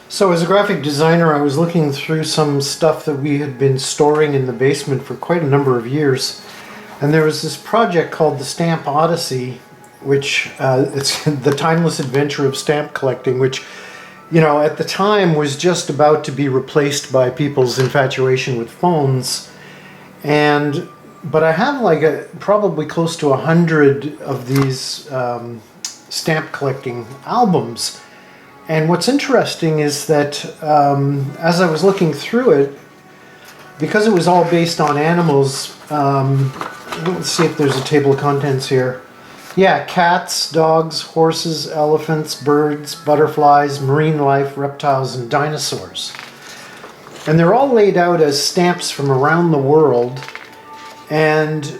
So as a graphic designer, I was looking through some stuff that we had been storing in the basement for quite a number of years. And there was this project called the Stamp Odyssey, which it's the timeless adventure of stamp collecting, which, you know, at the time was just about to be replaced by people's infatuation with phones. But I have like probably close to 100 of these stamp collecting albums. And what's interesting is that as I was looking through it, because it was all based on animals, let's see if there's a table of contents here. Yeah, cats, dogs, horses, elephants, birds, butterflies, marine life, reptiles, and dinosaurs. And they're all laid out as stamps from around the world and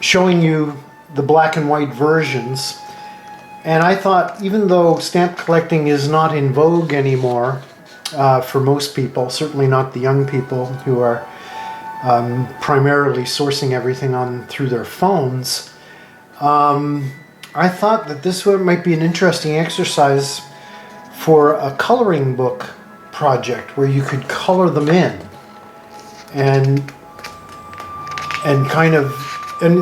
showing you the black and white versions. And I thought, even though stamp collecting is not in vogue anymore for most people, certainly not the young people who are primarily sourcing everything through their phones, I thought that this might be an interesting exercise for a coloring book project where you could color them in and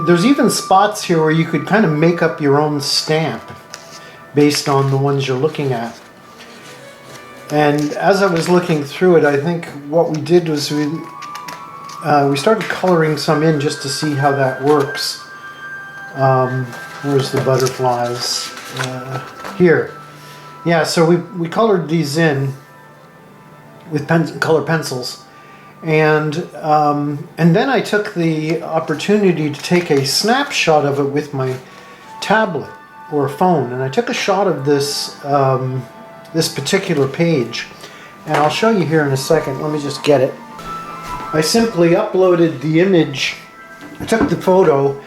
there's even spots here where you could kind of make up your own stamp based on the ones you're looking at. And as I was looking through it, I think what we did was we started coloring some in just to see how that works. Where's the butterflies? Here. Yeah, so we colored these in with color pencils. And then I took the opportunity to take a snapshot of it with my tablet or a phone, and I took a shot of this this particular page, and I'll show you here in a second. Let me just get it. I simply uploaded the image, I took the photo,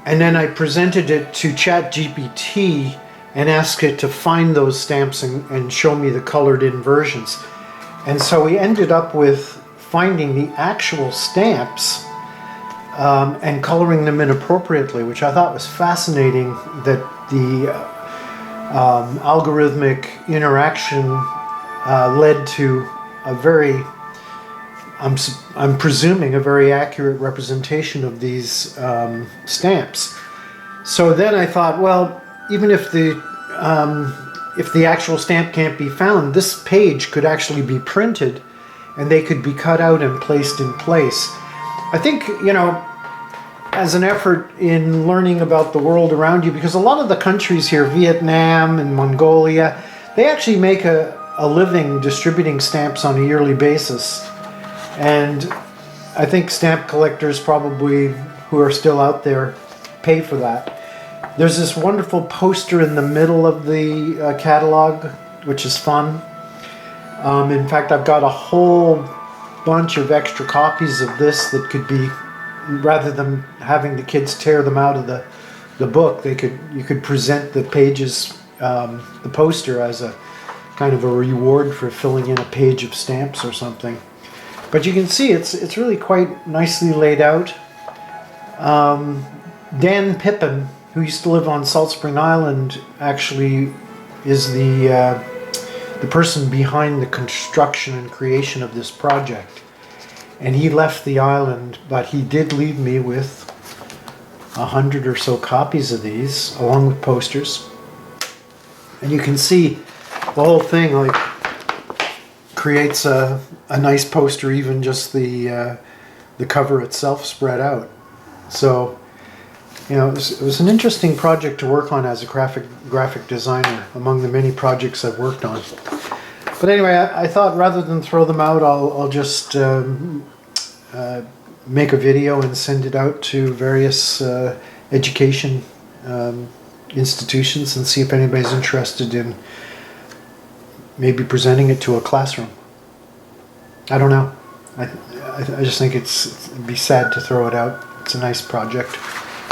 and then I presented it to ChatGPT and asked it to find those stamps and show me the colored in versions. And so we ended up with finding the actual stamps and coloring them in appropriately, which I thought was fascinating, that the algorithmic interaction led to a very, I'm presuming, a very accurate representation of these stamps. So then I thought, well, even if the actual stamp can't be found, this page could actually be printed and they could be cut out and placed in place. I think, you know, as an effort in learning about the world around you, because a lot of the countries here, Vietnam and Mongolia, they actually make a living distributing stamps on a yearly basis. And I think stamp collectors probably, who are still out there, pay for that. There's this wonderful poster in the middle of the catalog, which is fun. In fact, I've got a whole bunch of extra copies of this that could be, rather than having the kids tear them out of the book, you could present the pages, the poster, as a kind of a reward for filling in a page of stamps or something. But you can see it's really quite nicely laid out. Dan Pippin, who used to live on Salt Spring Island, actually is the person behind the construction and creation of this project. And he left the island, but he did leave me with 100 or so copies of these, along with posters. And you can see the whole thing like creates a nice poster, even just the cover itself spread out. So, you know, it was an interesting project to work on as a graphic designer, among the many projects I've worked on. But anyway, I thought rather than throw them out, I'll just make a video and send it out to various education institutions and see if anybody's interested in maybe presenting it to a classroom. I don't know. I just think it'd be sad to throw it out. It's a nice project.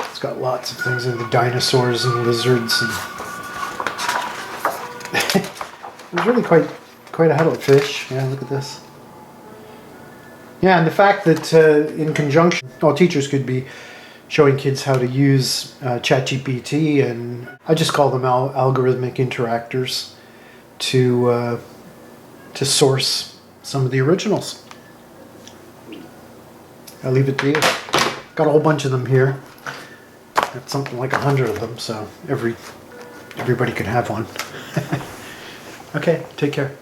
It's got lots of things in the dinosaurs and lizards, and it was really quite a huddle of fish. Yeah, look at this. Yeah, and the fact that in conjunction, teachers could be showing kids how to use ChatGPT, and I just call them algorithmic interactors, to to source some of the originals. I'll leave it to you. Got a whole bunch of them here. Got something like 100 of them, so everybody could have one. Okay, take care.